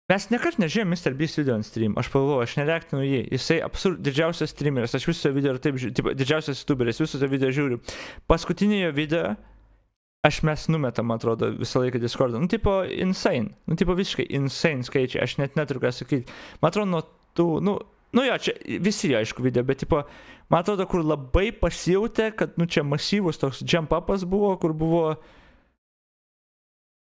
Mes nekart nežiūrėjom MrBeast video ant stream. Aš pagalvoju, aš nereaktinu jį. Jisai didžiausias streameris. Aš viso video ir taip žiūriu. Didžiausias youtuberis. Viso video žiūriu. Paskutinėje video mes numetam, atrodo, visą laiką Discordą. Nu, tipo, insane. Nu, tipo, visiškai insane skaičiai. Aš net neturiu ką sakyti. Man atrodo, nuo tų, nu jo, čia visi jo, aišku, video, bet, tipo, man atrodo, kur labai pasijautė, kad, nu, čia masyvus toks jump upas buvo, kur buvo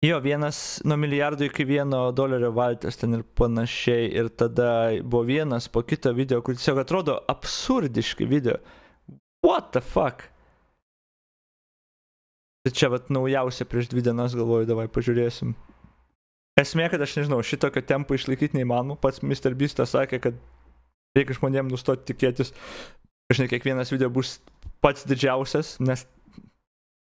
jo, nuo milijardų iki $1 valtis ten ir panašiai. Ir tada buvo vienas po kito video, kur tiesiog atrodo absurdiški video. What the fuck? Tai čia vat naujausia prieš 2 dienas galvoju, davai pažiūrėsim. Esmė, kad aš nežinau, šitokio tempo išlaikyti neįmanoma. Pats MrBeastas sakė, kad reikia žmonėm nustoti tikėtis. Žinai, kiekvienas video bus pats didžiausias, nes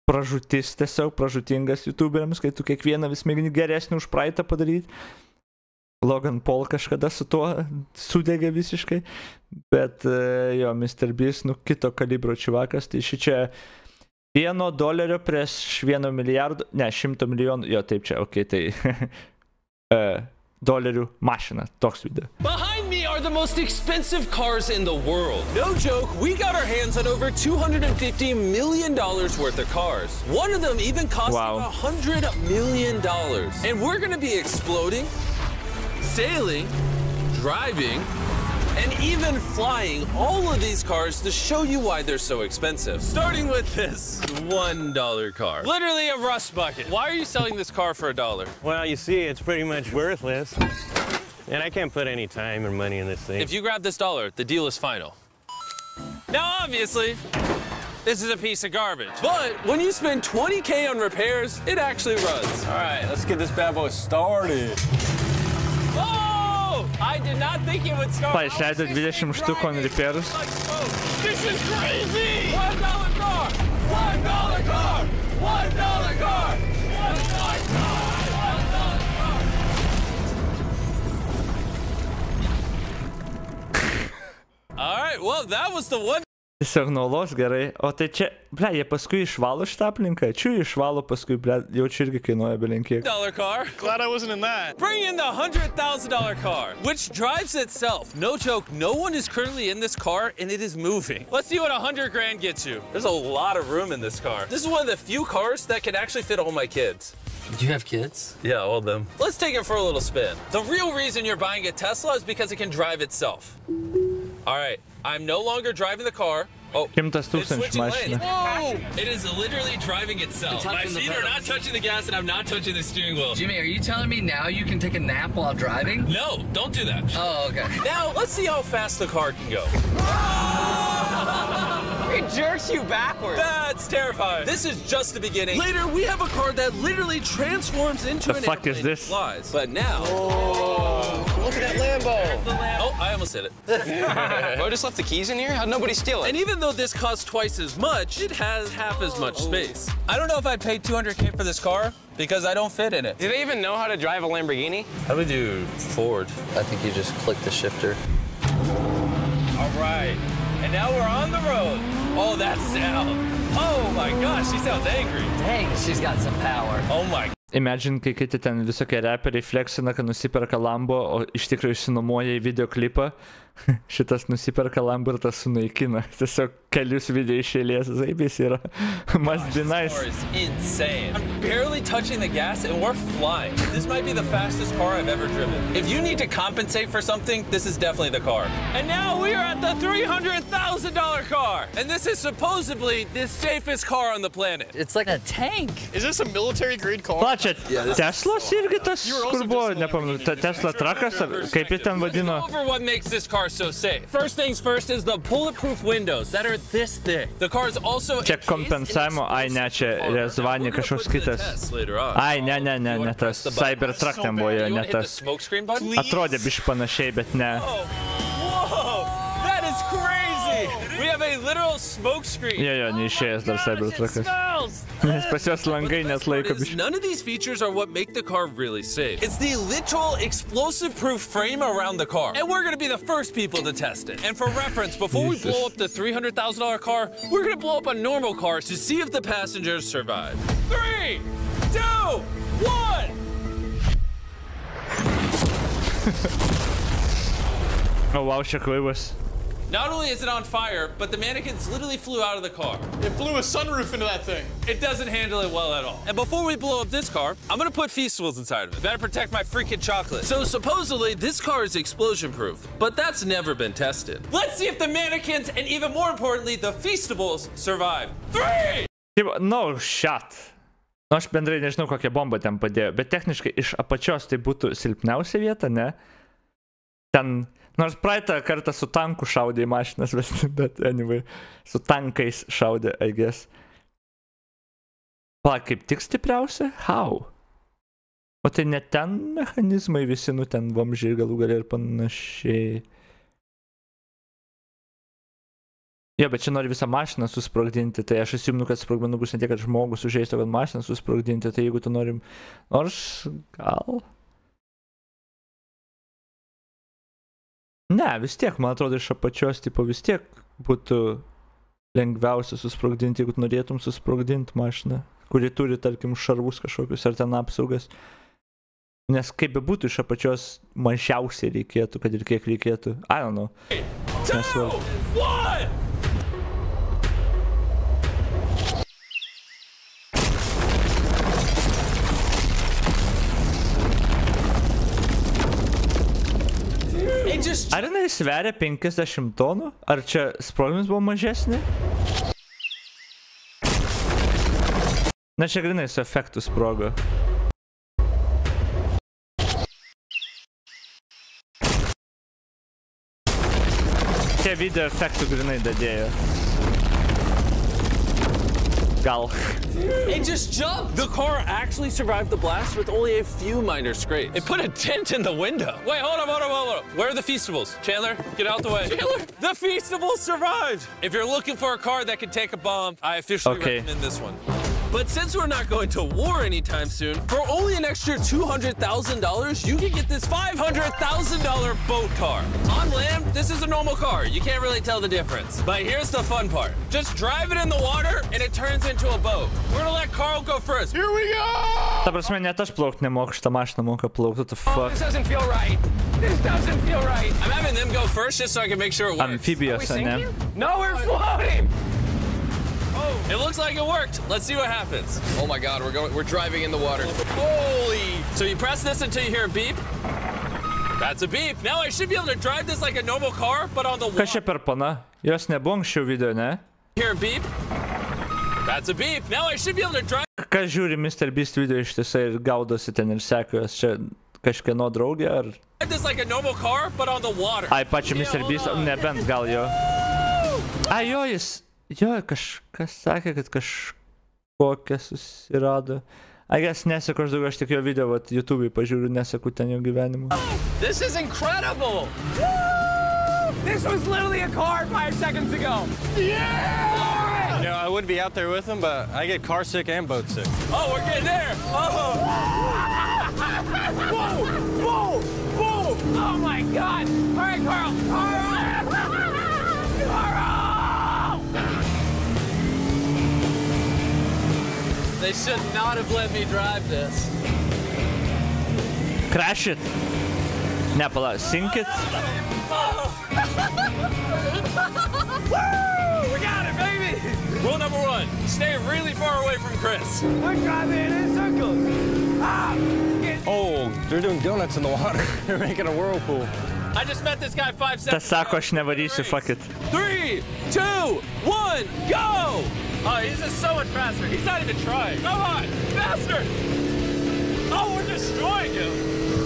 pražutis tiesiog, pražutingas youtuberiams, kai tu kiekvieną vis mėgini geresnį už praeitą padaryti. Logan Paul kažkada su tuo sudegė visiškai. Bet jo, MrBeast, nu, kito kalibro čivakas, tai ši čia $1 prieš 1 milijardo, ne, 100 milijonų, jo, taip čia, okei, tai dolerių mašina, toks video. Behind me are the most expensive cars in the world. No joke, we got our hands on over $250 million worth of cars. One of them even cost $100 million. And we're gonna be exploding, sailing, driving, and even flying all of these cars to show you why they're so expensive. Starting with this $1 car. Literally a rust bucket. Why are you selling this car for $1? Well, you see, it's pretty much worthless. And I can't put any time or money in this thing. If you grab this $1, the deal is final. Now, obviously, this is a piece of garbage. But when you spend $20K on repairs, it actually runs. All right, let's get this bad boy started. I did not think it would start. Išleido 20 štukų on repairus. This is crazy! $1 car! $1 car! $1 car! $1 car! All right, well, that was the one. Tiesiog naulos gerai. O tai čia, ble, jie paskui išvalo šitą aplinką. Čia išvalo paskui, ble, jau čia irgi kainuoja belenkiek. $1 car. Glad I wasn't in that. Bring in the $100,000 car, which drives itself. No joke, no one is currently in this car and it is moving. Let's see what 100 grand gets you. There's a lot of room in this car. This is one of the few cars that can actually fit all my kids. Do you have kids? Yeah, all of them. Let's take it for a little spin. The real reason you're buying a Tesla is because it can drive itself. All right, I'm no longer driving the car. Oh, it's switching lanes. Whoa! It is literally driving itself. My feet are not touching the gas and I'm not touching the steering wheel. Jimmy, are you telling me now you can take a nap while driving? No, don't do that. Oh, okay. Now, let's see how fast the car can go. It jerks you backwards. That's terrifying. This is just the beginning. Later, we have a car that literally transforms into an airplane is this? and flies. But now... Oh, look at that Lambo. Oh, I almost hit it. Well, I just left the keys in here? How'd nobody steal it? And even though this costs twice as much, it has half as much space. I don't know if I'd pay $200K for this car because I don't fit in it. Do they even know how to drive a Lamborghini? How do we do Ford? I think you just click the shifter. All right. And now we're on the road. Oh, that sound. Oh my gosh, she sounds angry. Dang, she's got some power. Oh my. Imagine, kai kiti ten visokie reperiai flexina, kad nusiperka Lambo, o iš tikrųjų išsinuomoja į videoklipą. Šitas nusiperka Lambo ir tas sunaikina. Tiesiog kelius video iš eilės. Zaibis yra. Must be nice. This car is insane. I'm barely touching the gas and we're flying. This might be the fastest car I've ever driven. If you need to compensate for something, this is definitely the car. And now we are at the $300,000 car. And this is supposedly the safest car on the planet. It's like a tank. Is this a military grade car? Plačia, Teslos irgi tas, kur buvo, nepamenu, Tesla trakas, kaip jį ten vadino. Over what makes this car so safe. First things first is the bulletproof windows that are this thick. The car is also čia kompensavimo, ai ne, čia rezvanį kažkoks kitas. Ai, ne tas. Cybertruck ten buvo, ne tas. Atrodė biškai panašiai, bet ne. Whoa! That is crazy! We have a literal smoke screen. Jo, neišėjęs dar Cybertruckas. Nes pas jos langai net laiko biškai. None of these features are what make the car really safe. It's the literal explosive-proof frame around the car. And we're gonna be the first people to test it. And for reference, before we blow up the $300,000 car, we're gonna blow up a normal car to see if the passengers survive. 3, 2, 1! Oh wow, čia kvaivas. Not only is it on fire, but the mannequins literally flew out of the car. It blew a sunroof into that thing. It doesn't handle it well at all. And before we blow up this car, I'm gonna put Feastables inside of it. Better protect my freaking chocolate. So supposedly, this car is explosion-proof, but that's never been tested. Let's see if the mannequins, and even more importantly, the Feastables, survive. 3! No shot. Nu, aš bendrai nežinau, kokią bombą ten padėjo, bet techniškai iš apačios tai būtų silpniausia vieta, ne? Ten... Nors praeitą kartą su tanku šaudė į mašinas, bet anyway, su tankais šaudė, I guess. Pala, kaip tik stipriausia? How? O tai ne ten mechanizmai visi, nu ten vamžiai galų galė ir panašiai. Jo, bet čia nori visą mašiną susprogdinti, tai aš įsimnu, kad sprogmenų bus ne tiek, kad žmogus užžeisto, kad mašiną susprogdinti, tai jeigu tu norim... Nors gal... Ne, vis tiek, man atrodo, iš apačios, tipo, vis tiek būtų lengviausia susprogdinti, jeigu norėtum susprogdinti mašiną, kuri turi, tarkim, šarvus kažkokius ar ten apsaugas. Nes kaip be būtų, iš apačios mažiausiai reikėtų, kad ir kiek reikėtų. I don't know. 2, 1! Ar jinai sveria 50 tonų? Ar čia sprogmens buvo mažesnė? Na, čia grinai su efektu sprogo. Čia video efektų grinai dadėjo. Gal. It just jumped! The car actually survived the blast with only a few minor scrapes. It put a dent in the window. Wait, hold up. Where are the Feastables? Chandler, get out the way. Chandler! The Feastables survived! If you're looking for a car that can take a bomb, I officially recommend this one. But since we're not going to war anytime soon, for only an extra $200,000, you can get this $500,000 boat car. On land, this is a normal car. You can't really tell the difference. But here's the fun part. Just drive it in the water, and it turns into a boat. We're gonna let Carl go first. Here we go! Ta prasme, net aš plaukt nemoku, šitą mašiną moka plaukt. What the fuck? This doesn't feel right. This doesn't feel right. I'm having them go first just so I can make sure it works. Amphibious, ne? No, we're floating! It looks like it worked. Let's see what happens. Oh my God, we're driving in the water. Holy! So you press this until you hear a beep. That's a beep. Now I should be able to drive this like a normal car, but on the water. Kas čia per pana? Jos nebuvo anksčiau video, ne? Hear a beep. That's a beep. Now I should be able to drive. Kas žiūri MrBeast video ištisai ir gaudosi ten ir seka jos čia kažkieno draugė ar... This like a normal car, but on the water. Ai, pačiu MrBeast, nebent gal jo. Ai, jo, jis... Jo, kažkas sakė, kad kažkokią susirado. I guess neseku aš daugiau, aš tik jo video, vat, YouTube'ai pažiūriu, neseku ten jo gyvenimo. This is incredible! Woo! This was literally a car 5 seconds ago. Yeah! You know, I would be out there with them, but I get car sick and boat sick. Oh, we're getting there! Oh! Whoa! Whoa! Whoa! Oh my God! All right, Carl! Carl! They should not have let me drive this. Crash it. Ne, pala, sink it. Woo! We got it, baby! Rule number 1, stay really far away from Chris. We're driving in circles. Ah! Oh, they're doing donuts in the water. They're making a whirlpool. I just met this guy 5 seconds Tas sako, aš nevarysiu, fuck it. 3, 2, 1, go! Oh, he's just so much faster. He's not even trying. Come on, faster! Oh, we're destroying him.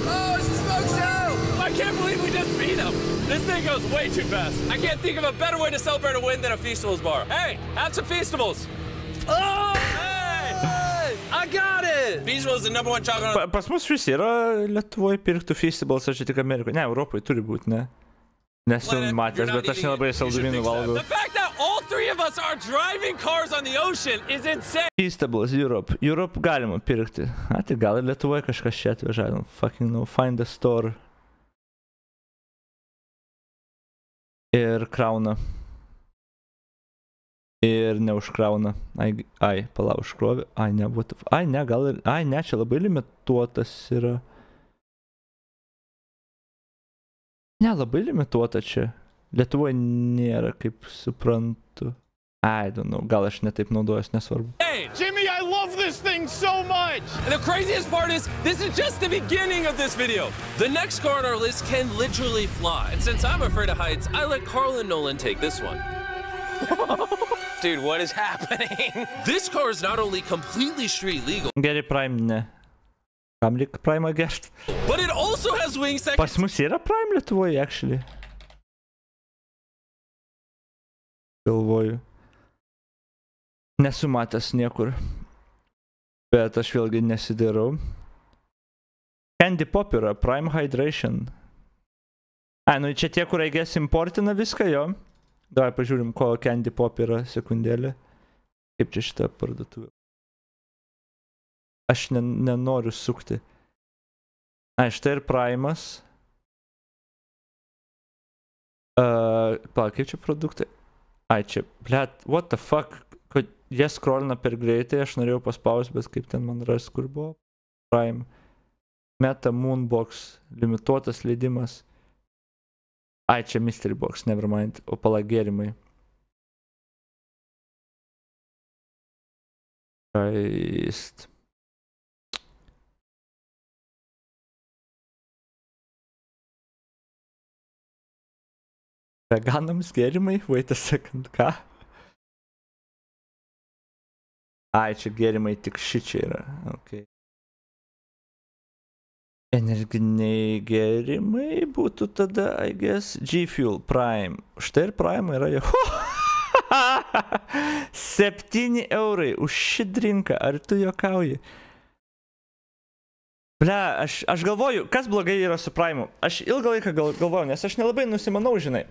Oh, it's a smoke show! I can't believe we just beat him. This thing goes way too fast. I can't think of a better way to celebrate a win than a Feastables bar. Hey, have some Feastables. Oh, hey! I got it! Feastables is the #1 chocolate. Pas mus vis yra Lietuvoje pirktų Feastables, ar čia tik Amerikoje? Ne, Europoje turi būti, ne? Nesu matęs, bet aš nelabai saldumynų valgau. The fact that all 3 of us are driving cars on the ocean is insane. Feastables, Europe. Europe galima pirkti. A, tai gal ir Lietuvoje kažkas čia atveža. I don't fucking know. Find a store. Ir krauna. Ir neužkrauna. Ai, pala, užkrovė. Ai, ne, ai, ne, gal ir... Ai, ne, čia labai limituotas yra. nelabai limituota čia. Lietuvoje nėra, kaip suprantu. I don't know, gal aš netaip naudojas, nesvarbu. Hey, Jimmy, I love this thing so much! And the craziest part is, this is just the beginning of this video. The next car on our list can literally fly. And since I'm afraid of heights, I let Carl and Nolan take this one. Dude, what is happening? This car is not only completely street legal, Geri Prime, ne. Kam reikia Prime gert? but it also has wings that Pas mus yra Prime Lietuvoje, actually. Galvoju. Nesu matęs niekur. Bet aš vėlgi nesidarau. Candy Pop yra, Prime Hydration. Ai, nu čia tie, kur aigės importina viską, jo. Davai pažiūrim, ko Candy Pop yra, sekundėlė. Kaip čia šitą parduotuvę. Aš nenoriu sukti. Ai, štai ir Prime'as. Palauk, kaip čia produktai? Ai, čia, blet, what the fuck? Kad jie scrollina per greitai, aš norėjau paspaus, bet kaip ten man ras, kur buvo? Prime. Meta Moonbox. Limituotas leidimas. Ai, čia Mystery Box, nevermind. O pala gėrimai. Christ. Veganams gėrimai? Wait a second, ką? Ai, čia gėrimai tik šičia yra. Okay. Energiniai gėrimai būtų tada, I guess, G-Fuel Prime. Štai ir Prime yra jau. 7 eurai už šį drinką. Ar tu juokauji? Ble, aš galvoju, kas blogai yra su Prime'u. Aš ilgą laiką galvoju, nes aš nelabai nusimanau, žinai.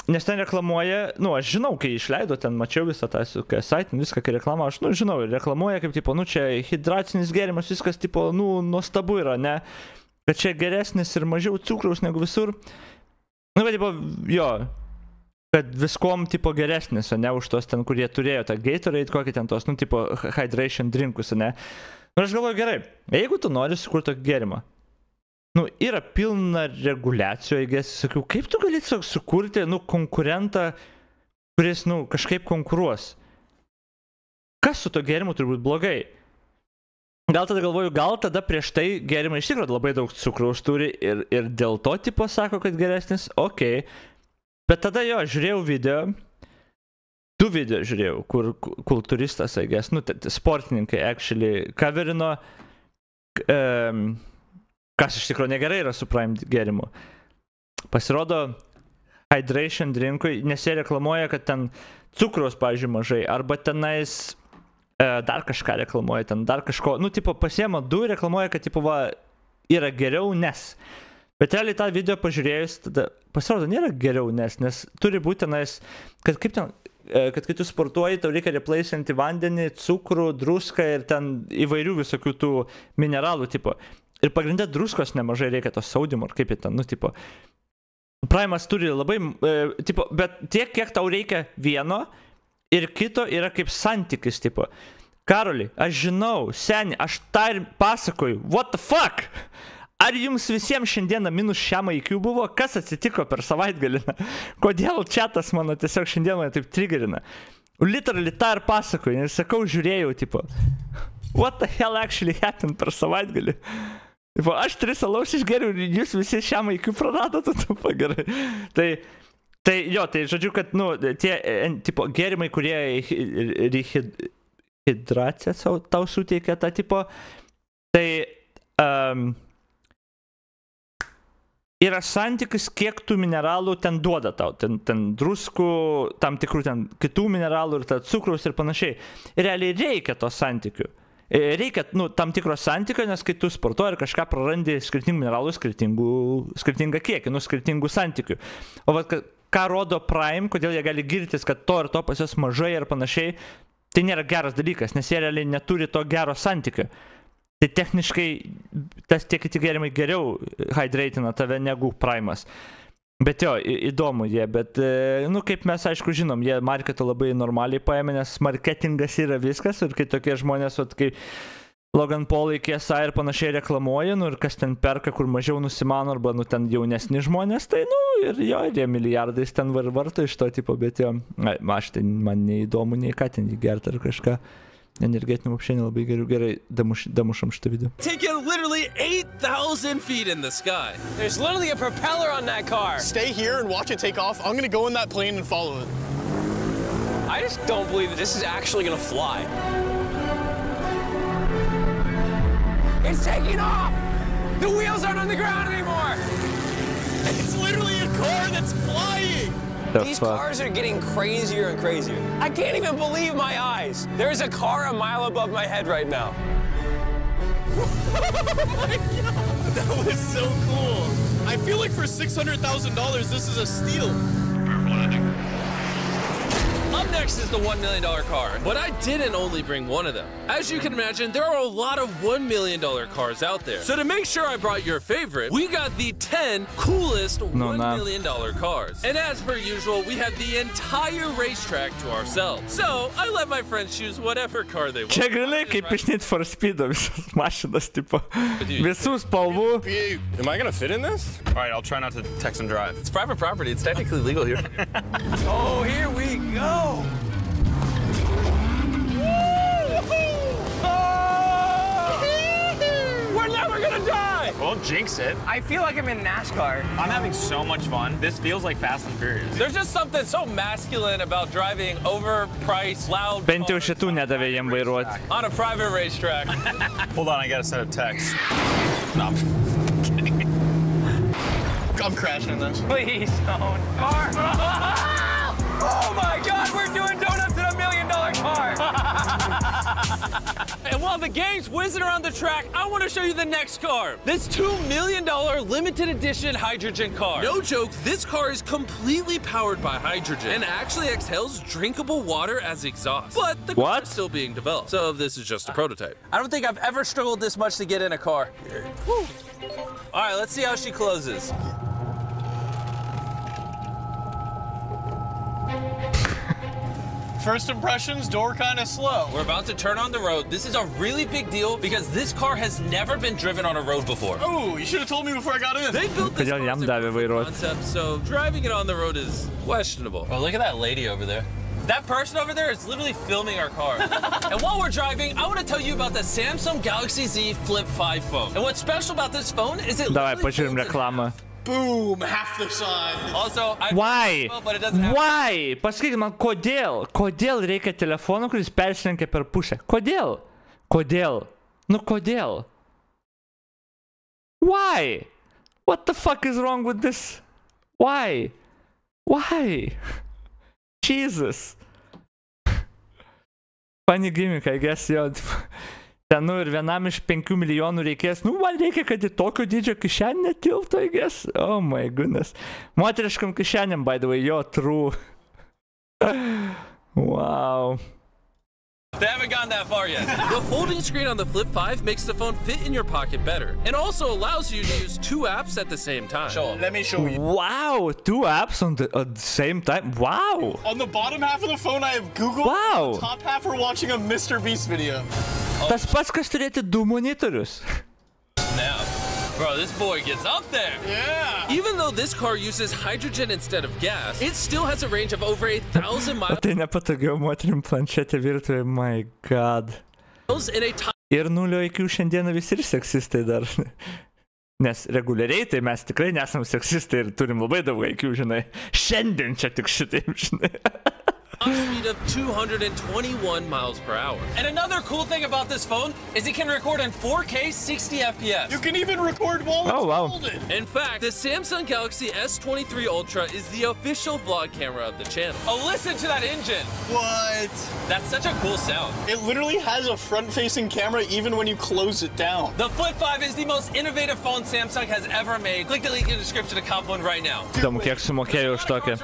Nes ten reklamuoja, nu, aš žinau, kai išleido, ten mačiau visą tą saitin, viską, kai reklamavo, aš, nu, žinau, reklamuoja kaip, tipo, nu, čia hidracinis gėrimas, viskas, tipo, nu, nuostabu yra, ne, kad čia geresnis ir mažiau cukraus negu visur. Nu, bet, tipo, jo, kad viskom, tipo, geresnis, o ne už tos ten, kurie turėjo tą Gatorade, kokį ten tos, nu, tipo, hydration drinkus, ne. Nu, aš galvoju, gerai, jeigu tu nori sukurti tokį gėrimą, nu, yra pilna reguliacijų, sakiau, kaip tu gali sukurti, nu, konkurentą, kuris, nu, kažkaip konkuruos? Kas su to gėrimu turi būti blogai? Gal tada galvoju, gal tada prieš tai gėrimai iš tikrųjų labai daug cukraus turi ir dėl to, tipo, sako, kad geresnis, okei. Bet tada jo, žiūrėjau video, 2 video žiūrėjau, kur kultūristas, nu, sportininkai, actually, coverino, kas iš tikrųjų negerai yra su Prime gėrimu. Pasirodo, hydration drinkui, nes jie reklamuoja, kad ten cukraus, pavyzdžiui, mažai, arba tenais dar kažką reklamuoja, ten dar kažko, nu, tipo, pasiema 2 reklamuoja, kad, tipo, va, yra geriau, nes. Bet realiai tą video pažiūrėjus, tada pasirodo, nėra geriau, nes turi būti tenais, kad kaip ten, kad kai tu sportuoji, tau reikia replacinti vandenį, cukrų, druską ir ten įvairių visokių tų mineralų, tipo. Ir pagrindė druskos nemažai reikia to saudimo, ar kaip jie ten, nu, tipo. Prime'as turi labai, tipo, bet tiek, kiek tau reikia vieno ir kito yra kaip santykis, tipo. Karoli, aš žinau, seni, aš tą ir pasakoju, what the fuck? Ar jums visiems šiandieną minus šiam IQ buvo? Kas atsitiko per savaitgalį? Kodėl chatas mano tiesiog šiandieną taip triggerina? Literally tą ir pasakoju, ir sakau, žiūrėjau, tipo, what the hell actually happened per savaitgalį? Tipo, aš 3 alaus išgeriau ir jūs visi šiam IQ praradote, tipo, gerai. Tai jo, tai žodžiu, kad, nu, tie, tipo, gėrimai, kurie hidraciją tau suteikia tą, tipo, tai yra santykis, kiek tų mineralų ten duoda tau, ten druskų, tam tikrų ten kitų mineralų ir cukraus ir panašiai. Ir realiai reikia to santykių. Reikia, nu, tam tikro santykio, nes kai tu sportuoji ir kažką prarandi skirtingų mineralų, skirtingą kiekį, nu, skirtingų santykių. O vat, ką rodo Prime, kodėl jie gali girtis, kad to ir to pas jos mažai ir panašiai, tai nėra geras dalykas, nes jie realiai neturi to gero santykio. Tai techniškai tie kiti gėrimai geriau hydratina tave negu Prime'as. Bet jo, įdomu jie, bet, nu, kaip mes aišku žinom, jie marketą labai normaliai paėmė, nes marketingas yra viskas ir kai tokie žmonės, vat, kai Logan Paul'ai KSI ir panašiai reklamuoja, nu ir kas ten perka, kur mažiau nusimano, arba nu ten jaunesni žmonės, tai nu ir jo, ir jie milijardais ten varto iš to tipo, bet jo, aš tai man neįdomu nei ką ten jį gerti ar kažką. Energetinių apšiai nelabai gerai damušam šitą video. Taking literally 8,000 feet in the sky. There's literally a propeller on that car. Stay here and watch it take off. I'm gonna go in that plane and follow it. I just don't believe that this is actually gonna fly. It's taking off! The wheels aren't on the ground anymore! It's literally a car that's flying! These cars are getting crazier and crazier. I can't even believe my eyes. There's a car a mile above my head right now. Oh my God! That was so cool. I feel like for $600,000, this is a steal. Up next is the $1 million car, but I didn't only bring one of them. As you can imagine, there are a lot of $1 million cars out there. So to make sure I brought your favorite, we got the 10 coolest $1 million cars. And as per usual, we have the entire racetrack to ourselves. So I let my friends choose whatever car they want. Čia grinai kaip iš Need for Speed visas mašinas, tipo, visų spalvų. Am I gonna fit in this? All right, I'll try not to text and drive. It's private property. It's technically legal here. Oh, here we go! We're never gonna die! Well, jinx it. I feel like I'm in NASCAR. I'm having so much fun. This feels like Fast and Furious. There's just something so masculine about driving overpriced, loud Bent jau cars šitų nedavė jiem vairuoti. on a private racetrack. Hold on, I gotta send a text. No. I'm crashing in this. Please don't. Car! Oh my God, we're doing donuts in $1 million car! And while the game's whizzing around the track, I want to show you the next car. This $2 million limited edition hydrogen car. No joke, this car is completely powered by hydrogen and actually exhales drinkable water as exhaust. But the car is still being developed, so this is just a prototype. I don't think I've ever struggled this much to get in a car. Woo. All right, let's see how she closes. First impressions, door kind of slow. We're about to turn on the road. This is a really big deal because this car has never been driven on a road before. Oh, you should have told me before I got in. They built this concept, so driving it on the road is questionable. Oh, look at that lady over there. That person over there is literally filming our car. And while we're driving, I want to tell you about the Samsung Galaxy Z Flip 5 phone. And what's special about this phone is it Давай, почерем реклама. Boom, half the size. Also, Why? but it doesn't have Why? Pasakykit man, kodėl? Kodėl reikia telefono, kuris persilenkia per pusę? Kodėl? Kodėl? Nu kodėl? Why? What the fuck is wrong with this? Why? Why? Jesus. Funny gimmick, I guess, jo. Ten, nu, ir vienam iš 5 milijonų reikės. Nu, man reikia, kad į tokio dydžio kišenę tilptų, I guess. Oh my goodness. Moteriškam kišenėm, by the way, jo, true. Wow. They haven't gone that far yet. The folding screen on the Flip 5 makes the phone fit in your pocket better and also allows you to use 2 apps at the same time. Let me show you. Wow, 2 apps on the same time. Wow. On the bottom half of the phone, I have Google. Wow. On the top half, we're watching a MrBeast video. Tas pats, kas turėti 2 monitorius. Now, bro, this boy gets up there. Yeah. Even though this car uses hydrogen instead of gas, it still has a range of over 8,000 miles. O tai nepatogiau moterim planšetė virtuvė, my god. Ir 0 IQ šiandieną visi ir seksistai dar. Nes reguliariai tai mes tikrai nesam seksistai ir turim labai daug IQ, žinai. Šiandien čia tik šitaip, žinai. Speed of 221 miles per hour. And another cool thing about this phone is it can record in 4K 60 FPS. You can even record while it's folded. In fact, the Samsung Galaxy S23 Ultra is the official vlog camera of the channel. Oh, listen to that engine. What? That's such a cool sound. It literally has a front-facing camera even when you close it down. The Flip 5 is the most innovative phone Samsung has ever made. Click the link in the description to cop one right now. Įdomu, kiek sumokėjau už tokią.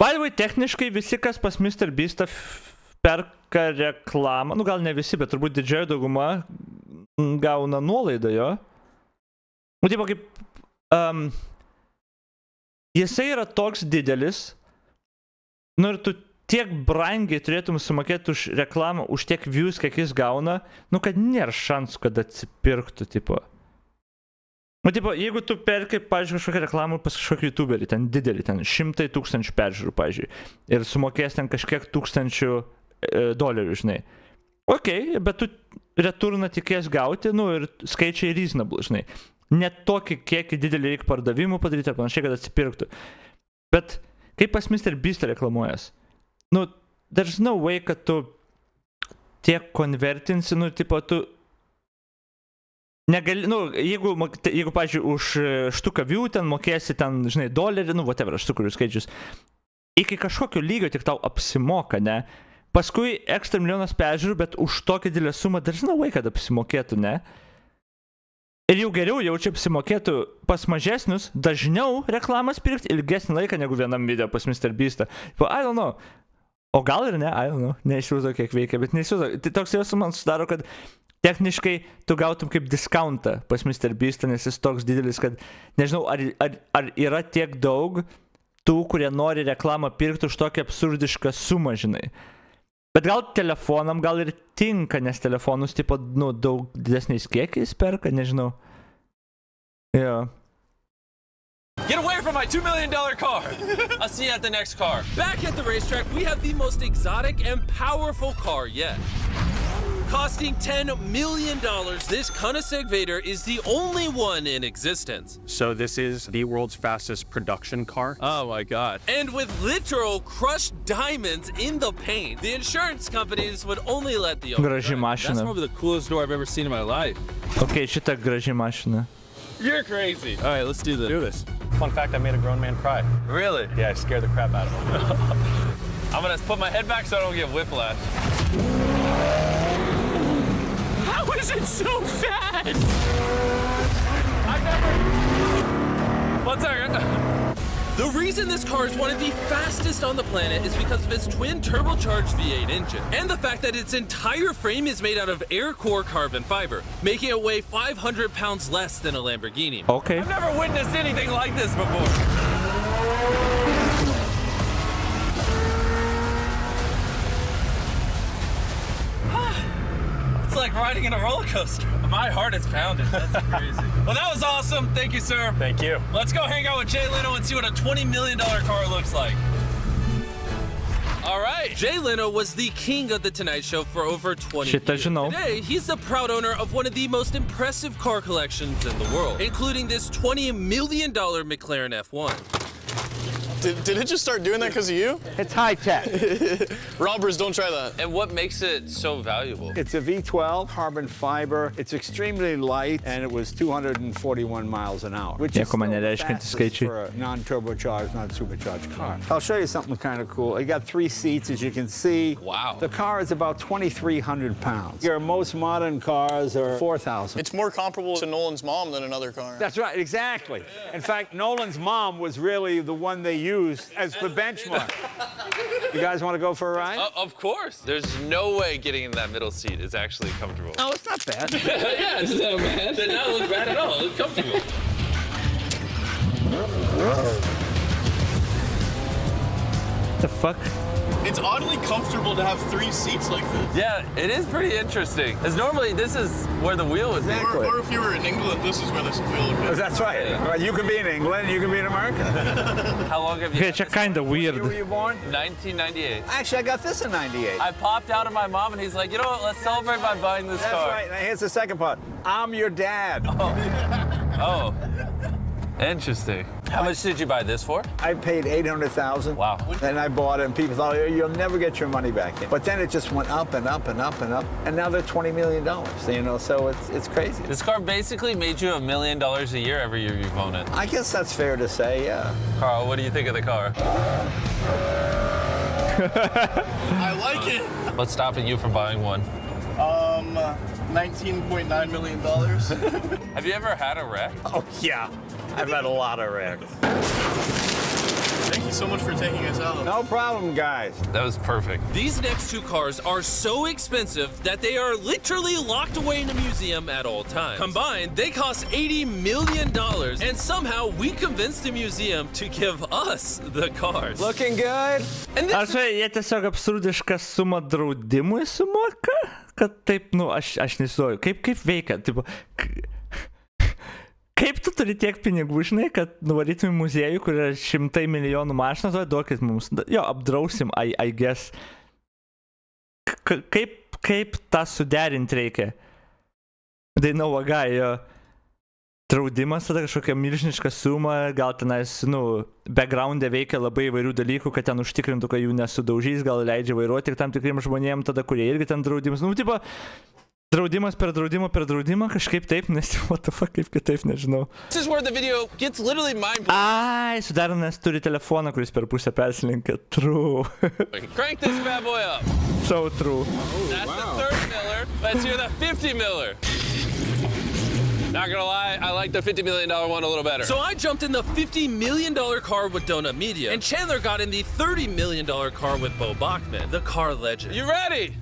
By the way, techniškai visi, kas pas MrBeastą perka reklamą, nu gal ne visi, bet turbūt didžioji dauguma gauna nuolaidą jo. Nu, tipo kaip... Jisai yra toks didelis, nu ir tu tiek brangiai turėtum sumokėti už reklamą, už tiek views, kiek jis gauna, nu, kad nėra šansų, kad atsipirktų, tipo. Nu, tipo, jeigu tu perkai, pavyzdžiui, kažkokią reklamą pas kažkokį youtuberį, ten didelį, ten 100 000 peržiūrų, pavyzdžiui, ir sumokės ten kažkiek $1000, žinai. Okei, bet tu returną tikės gauti, nu, ir skaičiai reasonable, žinai. Net tokį kiekį didelį reikia pardavimų padaryti, ar panašiai, kad atsipirktų. Bet kaip pas MrBeast reklamuojas? Nu, there's no way, kad tu tiek konvertinsi, nu, tipo, tu negali, nu, jeigu pavyzdžiui, už štuką view ten mokėsi ten, žinai, $1, nu, whatever, aš sukuriu skaičius, iki kažkokio lygio tik tau apsimoka, ne? Paskui ekstra milijonas peržiūrų, bet už tokią didelę sumą dar žinau, kad apsimokėtų, ne? Ir jau geriau jaučia apsimokėtų pas mažesnius, dažniau reklamas pirkti ilgesnį laiką negu vienam video pas MrBeastą. I don't know. O gal ir ne, I don't know. Neįsivaizduoju, kiek veikia, bet neįsivaizduoju. Tai toks jausmas man sudaro, kad techniškai tu gautum kaip discountą pas MrBeastą, nes jis toks didelis, kad nežinau, ar yra tiek daug tų, kurie nori reklamą pirkti už tokį absurdišką sumą, žinai. Bet gal telefonam gal ir tinka, nes telefonus, tipo, nu, daug didesniais kiekiais perka, nežinau. Yeah. Get away from my $2 million car! I'll see you at the next car. Back at the racetrack, we have the most exotic and powerful car yet. Costing $10 million, this Koenigsegg Vader is the only one in existence. So this is the world's fastest production car? Oh my God. And with literal crushed diamonds in the paint, the insurance companies would only let the owner Graži mašina. That's probably the coolest door I've ever seen in my life. Okay, šita graži mašina. You're crazy. All right, let's do this. Do this. Fun fact, I made a grown man cry. Really? Yeah, I scared the crap out of him. I'm gonna put my head back so I don't get whiplash. How is it so fast? I've never... One second. The reason this car is one of the fastest on the planet is because of its twin turbocharged V8 engine, and the fact that its entire frame is made out of air core carbon fiber, making it weigh 500 pounds less than a Lamborghini. Okay. I've never witnessed anything like this before. It's like riding in a roller coaster. My heart is pounding. That's crazy. Well, that was awesome. Thank you, sir. Thank you. Let's go hang out with Jay Leno and see what a $20 million car looks like. All right. Jay Leno was the king of The Tonight Show for over 20 years. Today, he's the proud owner of one of the most impressive car collections in the world, including this $20 million McLaren F1. Did it just start doing that because of you? It's high tech. Robbers, don't try that. And what makes it so valuable? It's a V12 carbon fiber. It's extremely light, and it was 241 miles an hour, which is still the fastest for a non-turbocharged, non-supercharged car. I'll show you something kind of cool. You got 3 seats, as you can see. Wow. The car is about 2,300 pounds. Your most modern cars are 4,000. It's more comparable to Nolan's mom than another car. That's right, exactly. In fact, Nolan's mom was really the one they used as the benchmark. You guys want to go for a ride? Of course. There's no way getting in that middle seat is actually comfortable. Oh, it's not bad. Yeah, it's not bad. It does not look bad at all. It looks comfortable. The fuck? It's oddly comfortable to have 3 seats like this. Yeah, it is pretty interesting. Because normally this is where the wheel would be. Or if you were in England, this is where this wheel would be. That's right. Yeah. You can be in England, you can be in America. How long have you Okay, it's kind of weird. When were you born? 1998. Actually, I got this in 98. I popped out of my mom and he's like, you know what, let's celebrate by buying this That's car. right. Now here's the second part. I'm your dad. Oh. Interesting. How much did you buy this for? I paid $800,000. Wow. And I bought it, and people thought, you'll never get your money back in. But then it just went up and up and up and up, and now they're $20 million. You know, so it's crazy. This car basically made you $1 million a year every year you've owned it. I guess that's fair to say, yeah. Carl, what do you think of the car? I like it. What's stopping you from buying one? $19.9 million. Have you ever had a wreck? Oh, yeah. I've had a lot of wrecks. Thank you so much for taking us out. No problem, guys. That was perfect. These next two cars are so expensive that they are literally locked away in a museum at all times. Combined, they cost $80 million, and somehow we convinced the museum to give us the cars. Looking good. And this Jie tiesiog absurdišką sumą draudimui sumoka, kad taip, nu, aš nesuoju. Kaip veikia? Tipo, kaip tu turi tiek pinigų, žinai, kad nuvarytum į muziejų, kur yra 100 milijonų mašinas, duokit mums, jo, apdrausim, I guess. Kaip tą suderinti reikia? Dainauvaga, jo. Draudimas tada kažkokia milžiniška suma, gal tenais, nu, background'e veikia labai įvairių dalykų, kad ten užtikrintų, kad jų nesudaužys, gal leidžia vairuoti tik tam tikriem žmonėm, tada kurie irgi ten draudimas. Nu, tipo, draudimas per draudimą, kažkaip taip, nes what the fuck, kaip kitaip, nežinau. This is where the video gets literally mind-blowing. Ai, suderinęs turi telefoną, kuris per pusę persilenkia. True. Crank this bad boy up. So true. That's the 30 miller. Let's hear the 50 miller. Not gonna lie, I like the $50 million one a little better. So I jumped in the $50 million car with Donut Media, and Chandler got in the $30 million car with Bo Bachman, the car legend. You ready?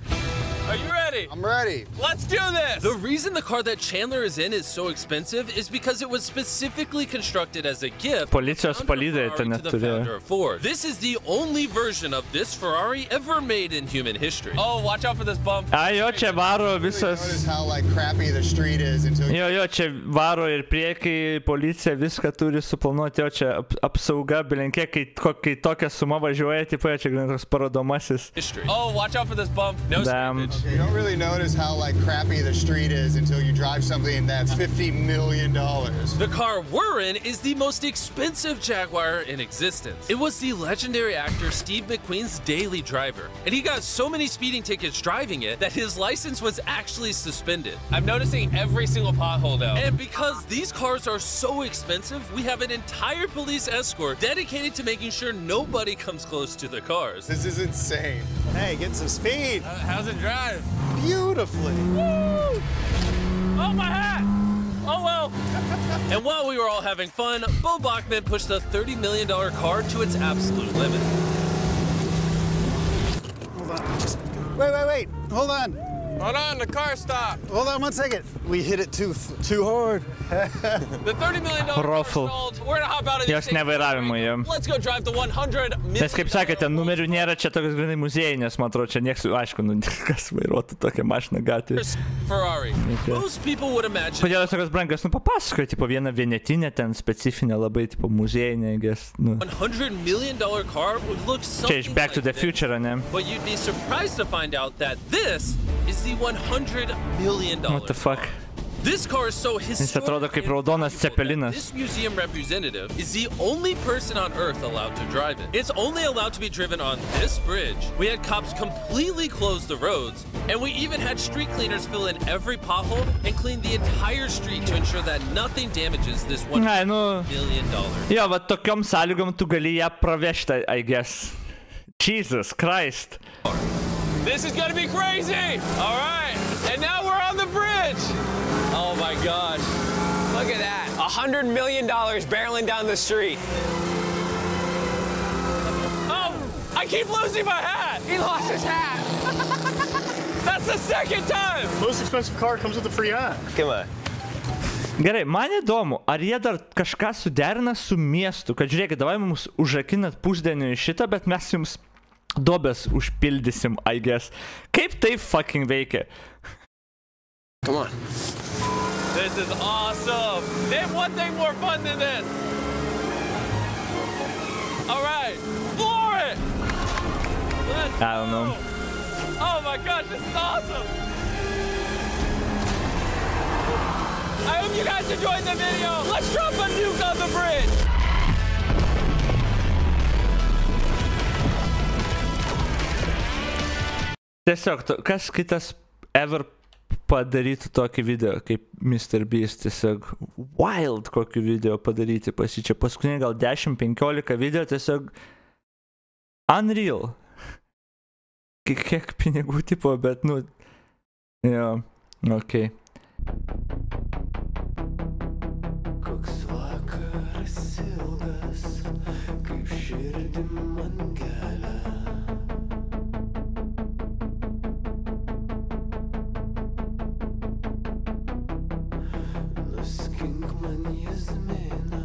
Are you ready? I'm ready. Let's do this! The reason the car that Chandler is in is so expensive is because it was specifically constructed as a gift Policijos palydai ten net to the founder of Ford. This is the only version of this Ferrari ever made in human history. Oh, watch out for this bump. Ai, jo, čia varo visas... Notice how like crappy the street is until Jo, čia varo ir priekį, policija viską turi suplanuoti, jo, čia apsauga, bilenkė, kai tokia suma važiuoja, tipo, čia toks parodomasis. Oh, watch out for this bump. No scrappage. You don't really notice how like crappy the street is until you drive something that's $50 million. The car we're in is the most expensive Jaguar in existence. It was the legendary actor Steve McQueen's daily driver, and he got so many speeding tickets driving it that his license was actually suspended. I'm noticing every single pothole now. And because these cars are so expensive, we have an entire police escort dedicated to making sure nobody comes close to the cars. This is insane. Hey, get some speed. How's it drive? Beautifully. Woo! Oh, my hat! Oh, well. And while we were all having fun, Bo Bachman pushed the $30 million car to its absolute limit. Hold on. Wait. Hold on. Hold on, the car stopped. Hold on 1 second. We hit it too hard. The $30 million car stalled. We're gonna hop out of Jos nevairavimui, jo. Let's go drive the $100 million. Nes kaip sakėte, numerių nėra, čia tokios grinai muziejai, nes man atrodo, čia nieks, aišku, nu, kas vairuotų tokią mašiną gatvėje. Ferrari. Most people would imagine. Kodėl tokios brangios, nu, papasakoju, tipo, vieną vienetinę, ten specifinę, labai, tipo, muziejinę, guess, nu. $100 million car would look something Čia iš Back to the Future, ne? But you'd be surprised to find out that this is the $100 million. What the fuck? This car is so historic. Jis atrodo kaip raudonas cepelinas. This museum representative is the only person on Earth allowed to drive it. It's only allowed to be driven on this bridge. We had cops completely close the roads, and we even had street cleaners fill in every pothole and clean the entire street to ensure that nothing damages this $100 million. Jo, va tokiom sąlygom tu gali ją pravežti, I guess. Jesus Christ. This is gonna be crazy! All right, and now we're on the bridge! Oh my gosh. Look at that. $100 million barreling down the street. Oh, I keep losing my hat! He lost his hat! That's the second time! Most expensive car comes with a free hat. Come on. Gerai, man įdomu, ar jie dar kažką suderina su miestu, kad žiūrėkit, davai mums užrakinat pusdienį šitą, bet mes jums dobės užpildysim, I guess. Kaip tai fucking veikia? Come on. This is awesome. Name one thing more fun than this. All right, floor it. I don't know. Oh my gosh, this is awesome. I hope you guys enjoyed the video. Let's drop a nuke on the bridge. Tiesiog, kas kitas ever padarytų tokį video, kaip MrBeast, tiesiog wild kokį video padaryti pas jį. Čia paskutinį gal 10-15 video, tiesiog unreal. Kiek pinigų tipo, bet nu, jo, okei. Koks vakaras ilgas, kaip Aplink mane jėzmėna.